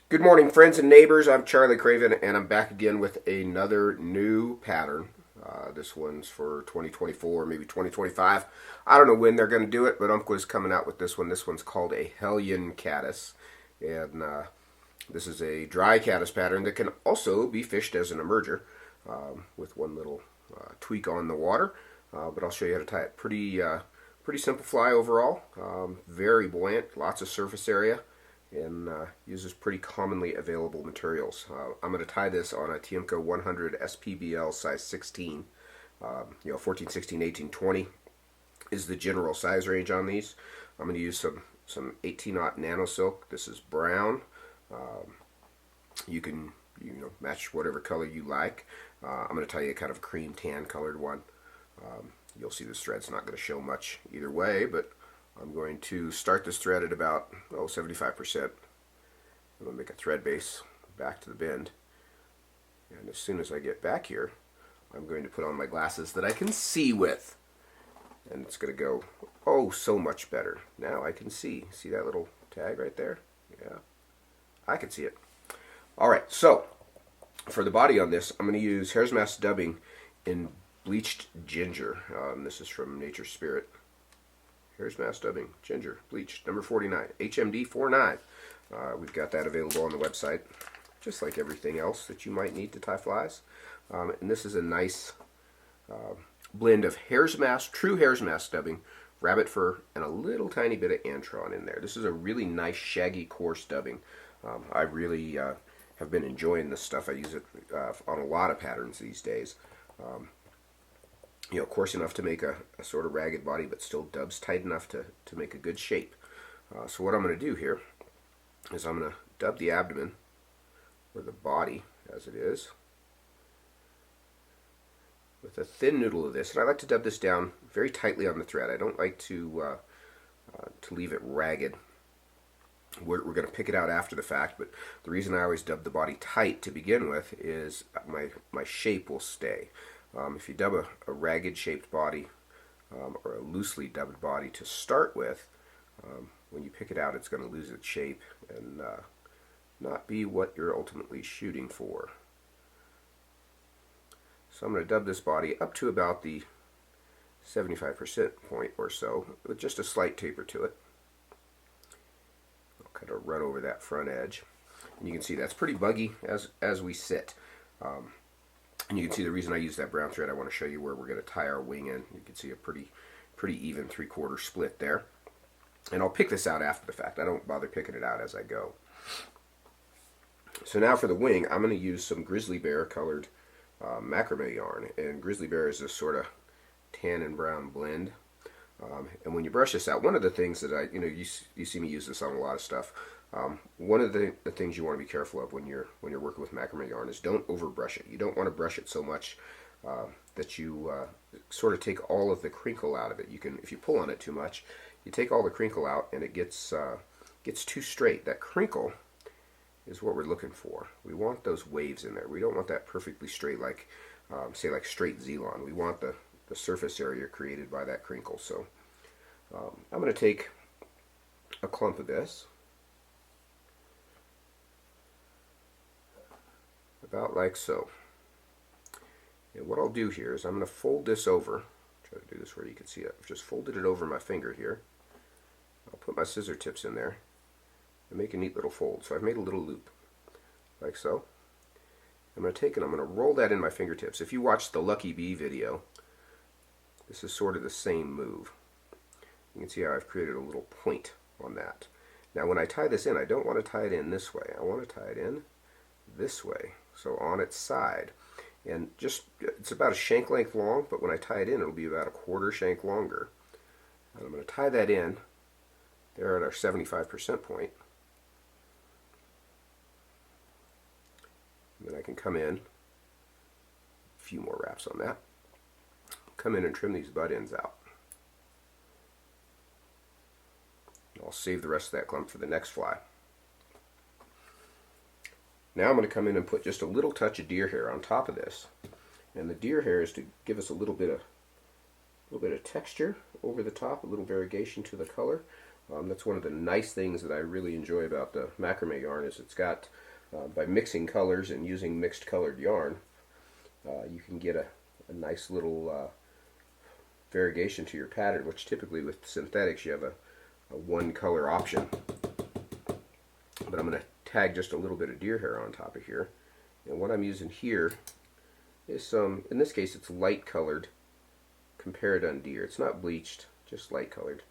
Good morning, friends and neighbors. I'm Charlie Craven, and I'm back again with another new pattern. This one's for 2024, maybe 2025. I don't know when they're going to do it, but Umpqua's coming out with this one. This one's called a Hellion Caddis, and this is a dry caddis pattern that can also be fished as an emerger with one little tweak on the water. But I'll show you how to tie it. Pretty simple fly overall. Very buoyant, lots of surface area, and uses pretty commonly available materials. I'm going to tie this on a Tiemco 100 SPBL size 16. 14, 16, 18, 20 is the general size range on these. I'm going to use some 18-aught Nanosilk. This is brown. You can match whatever color you like. I'm going to tie you a kind of cream tan colored one. You'll see this thread's not going to show much either way, but I'm going to start this thread at about 75%. I'm going to make a thread base back to the bend. And as soon as I get back here, I'm going to put on my glasses that I can see with. And it's going to go, oh, so much better. Now I can see. See that little tag right there? Yeah, I can see it. All right, so for the body on this, I'm going to use Hare's Mask dubbing in Bleached Ginger. This is from Nature's Spirit. Hare's Mask dubbing, Ginger, Bleached, number 49, HMD 49. We've got that available on the website, just like everything else that you might need to tie flies. And this is a nice blend of Hare's Mask, true Hare's Mask dubbing, rabbit fur, and a little tiny bit of antron in there. This is a really nice, shaggy, coarse dubbing. I really have been enjoying this stuff. I use it on a lot of patterns these days. Coarse enough to make a sort of ragged body, but still dubs tight enough to make a good shape. So what I'm going to do here is I'm going to dub the abdomen, or the body as it is, with a thin noodle of this. And I like to dub this down very tightly on the thread. I don't like to leave it ragged. We're going to pick it out after the fact, but the reason I always dub the body tight to begin with is my shape will stay. If you dub a ragged shaped body or a loosely dubbed body to start with, when you pick it out, it's going to lose its shape and not be what you're ultimately shooting for. So I'm going to dub this body up to about the 75% point or so, with just a slight taper to it. I'll kind of run over that front edge, and you can see that's pretty buggy as we sit. And you can see the reason I use that brown thread. I want to show you where we're going to tie our wing in. You can see a pretty even 3/4 split there. And I'll pick this out after the fact. I don't bother picking it out as I go. So now for the wing, I'm going to use some Grizzly Bear colored Macrame yarn. And Grizzly Bear is this sort of tan and brown blend. And when you brush this out, one of the things that you see me use this on a lot of stuff. One of the things you want to be careful of when you're working with macrame yarn is don't overbrush it. You don't want to brush it so much that you sort of take all of the crinkle out of it. If you pull on it too much, you take all the crinkle out and it gets too straight. That crinkle is what we're looking for. We want those waves in there. We don't want that perfectly straight, like say like straight Zelon. We want the surface area created by that crinkle. So I'm going to take a clump of this, about like so. And what I'll do here is I'm going to fold this over. Try to do this where you can see it. I've just folded it over my finger here. I'll put my scissor tips in there and make a neat little fold. So I've made a little loop, like so. I'm going to take it, I'm going to roll that in my fingertips. If you watch the Lucky Bee video, this is sort of the same move. You can see how I've created a little point on that. Now when I tie this in, I don't want to tie it in this way. I want to tie it in this way, so on its side. And it's about a shank length long, but when I tie it in, it'll be about a 1/4 shank longer. And I'm going to tie that in there at our 75% point. And then I can come in, a few more wraps on that, come in and trim these butt ends out. I'll save the rest of that clump for the next fly. Now I'm going to come in and put just a little touch of deer hair on top of this. And the deer hair is to give us a little bit of texture over the top, a little variegation to the color. That's one of the nice things that I really enjoy about the macrame yarn is it's got, by mixing colors and using mixed colored yarn, you can get a nice little variegation to your pattern, which typically with synthetics you have a one color option. But I'm going to tag just a little bit of deer hair on top of here. And what I'm using here is some, in this case it's light colored Compared deer. It's not bleached, just light colored.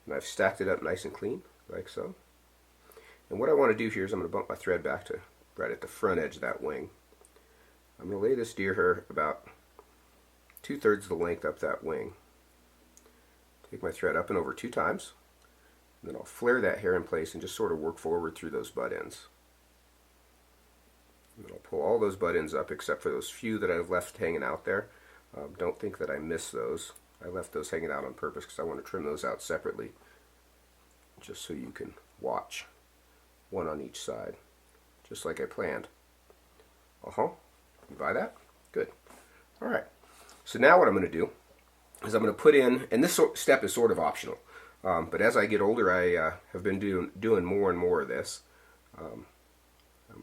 And I've stacked it up nice and clean, like so. And what I want to do here is I'm going to bump my thread back to right at the front edge of that wing. I'm going to lay this deer hair about 2/3 the length up that wing. Take my thread up and over 2 times. And then I'll flare that hair in place and just sort of work forward through those butt ends. And then I'll pull all those butt ends up except for those few that I've left hanging out there. Don't think that I missed those. I left those hanging out on purpose because I want to trim those out separately, just so you can watch. One on each side, just like I planned. You buy that? Good. Alright, so now what I'm going to do is I'm going to put in, and this step is sort of optional, but as I get older I have been doing more and more of this. I'm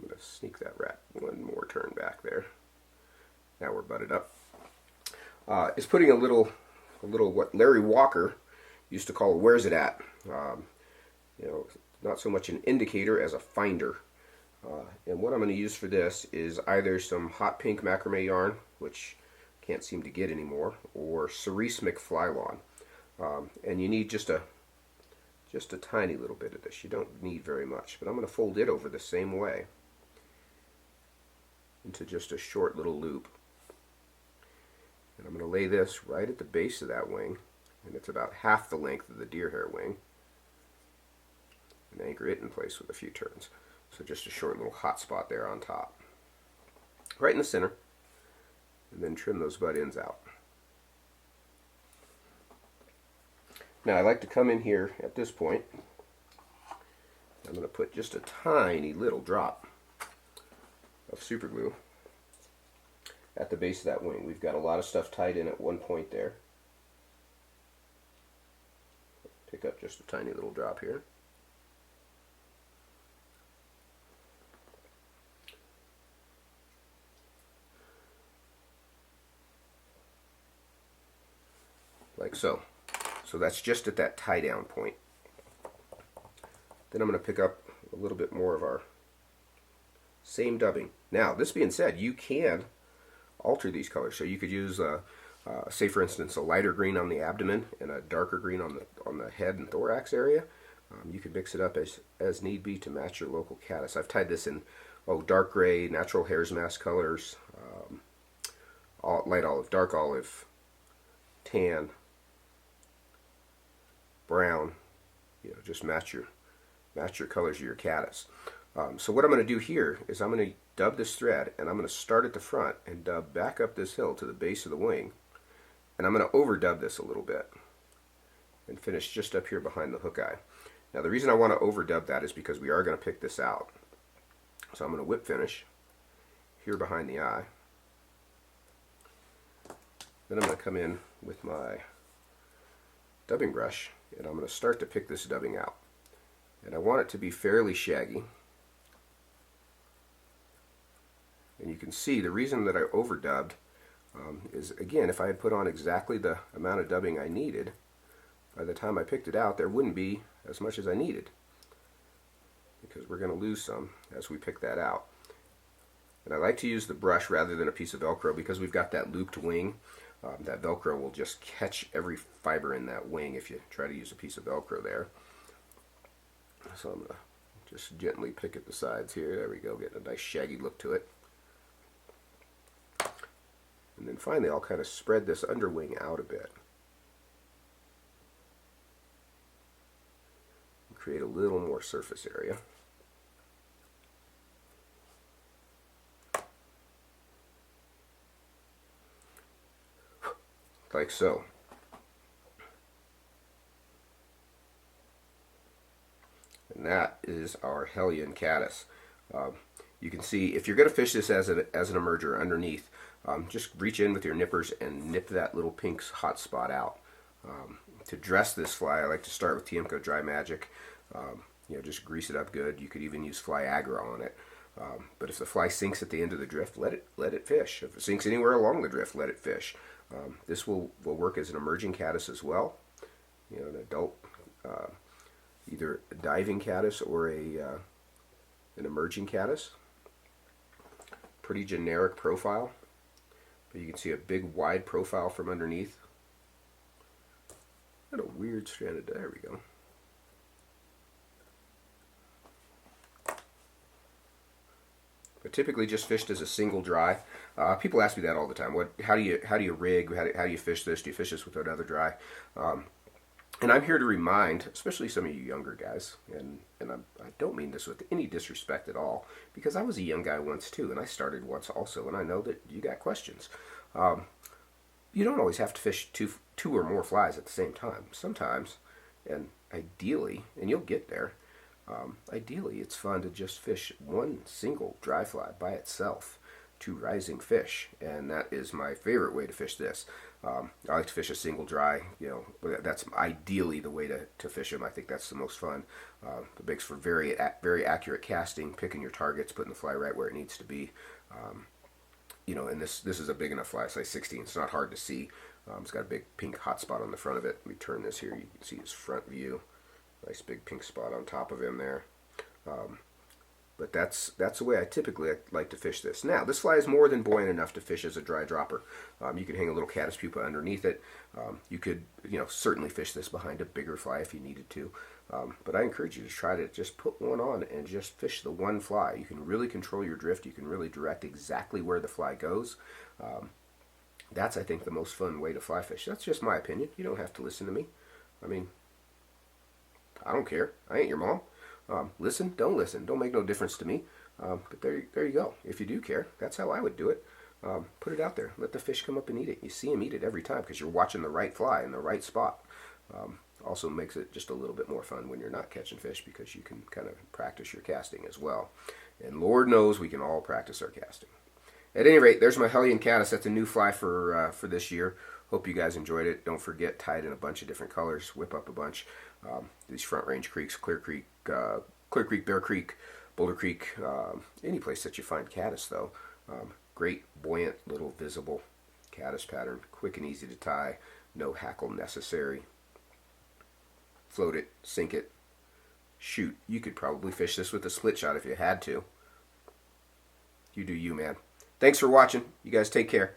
going to sneak that rat one more turn back there. Now we're butted up. Is putting a little what Larry Walker used to call a "where's it at?" Not so much an indicator as a finder. And what I'm going to use for this is either some hot pink macrame yarn, which can't seem to get anymore, or Cerise McFlylon. And you need just a tiny little bit of this. You don't need very much, but I'm going to fold it over the same way into just a short little loop. And I'm going to lay this right at the base of that wing, and it's about half the length of the deer hair wing, and anchor it in place with a few turns. So just a short little hot spot there on top, right in the center, and then trim those butt ends out. Now I like to come in here at this point. I'm going to put just a tiny little drop of super glue at the base of that wing. We've got a lot of stuff tied in at one point there. Pick up just a tiny little drop here. Like so. So that's just at that tie down point. Then I'm going to pick up a little bit more of our same dubbing. Now, this being said, you can alter these colors. So you could use, say for instance, a lighter green on the abdomen and a darker green on the head and thorax area. You could mix it up as need be to match your local caddis. I've tied this in dark gray, natural hare's mask colors, light olive, dark olive, tan, brown. Just match your colors of your caddis. So what I'm going to do here is I'm going to dub this thread, and I'm going to start at the front and dub back up this hill to the base of the wing, and I'm going to overdub this a little bit and finish just up here behind the hook eye. Now the reason I want to overdub that is because we are going to pick this out. So I'm going to whip finish here behind the eye. Then I'm going to come in with my dubbing brush, and I'm going to start to pick this dubbing out. And I want it to be fairly shaggy. And you can see the reason that I overdubbed is, again, if I had put on exactly the amount of dubbing I needed, by the time I picked it out, there wouldn't be as much as I needed, because we're going to lose some as we pick that out. And I like to use the brush rather than a piece of Velcro because we've got that looped wing. That Velcro will just catch every fiber in that wing if you try to use a piece of Velcro there. So I'm going to just gently pick at the sides here. There we go, getting a nice shaggy look to it. And then finally I'll kind of spread this underwing out a bit and create a little more surface area. Like so. And that is our Hellion Caddis. you can see if you're going to fish this as an emerger underneath, just reach in with your nippers and nip that little pink hot spot out. To dress this fly, I like to start with Tiemco Dry Magic. Just grease it up good. You could even use fly agra on it. But if the fly sinks at the end of the drift, let it fish. If it sinks anywhere along the drift, let it fish. This will work as an emerging caddis as well. An adult, either a diving caddis or an emerging caddis. Pretty generic profile, but you can see a big wide profile from underneath. Got a weird stranded. There we go. But typically just fished as a single dry. People ask me that all the time. How do you rig? How do you fish this? Do you fish this with another dry? And I'm here to remind, especially some of you younger guys, and I don't mean this with any disrespect at all, because I was a young guy once too, and I started once also, and I know that you got questions. You don't always have to fish two or more flies at the same time. Sometimes, and ideally, and you'll get there, ideally it's fun to just fish one single dry fly by itself to rising fish, and that is my favorite way to fish this. I like to fish a single dry. That's ideally the way to fish them. I think that's the most fun. It makes for very accurate casting, picking your targets, putting the fly right where it needs to be. And this is a big enough fly, size 16. It's not hard to see. It's got a big pink hot spot on the front of it. Let me turn this here. You can see his front view. Nice big pink spot on top of him there. But that's the way I typically like to fish this. Now, this fly is more than buoyant enough to fish as a dry dropper. You could hang a little caddis pupa underneath it. You could, certainly fish this behind a bigger fly if you needed to. But I encourage you to try to just put one on and just fish the one fly. You can really control your drift. You can really direct exactly where the fly goes. That's, I think, the most fun way to fly fish. That's just my opinion. You don't have to listen to me. I mean, I don't care. I ain't your mom. Listen, don't make no difference to me. But there you go. If you do care, that's how I would do it. Put it out there. Let the fish come up and eat it. You see them eat it every time because you're watching the right fly in the right spot. Also makes it just a little bit more fun when you're not catching fish because you can kind of practice your casting as well. And Lord knows we can all practice our casting. At any rate, there's my Hellion Caddis. That's a new fly for this year. Hope you guys enjoyed it. Don't forget, tie it in a bunch of different colors. Whip up a bunch. These Front Range creeks, Clear Creek, Bear Creek, Boulder Creek, any place that you find caddis though. Great, buoyant, little visible caddis pattern. Quick and easy to tie. No hackle necessary. Float it, sink it, shoot. You could probably fish this with a split shot if you had to. You do you, man. Thanks for watching. You guys take care.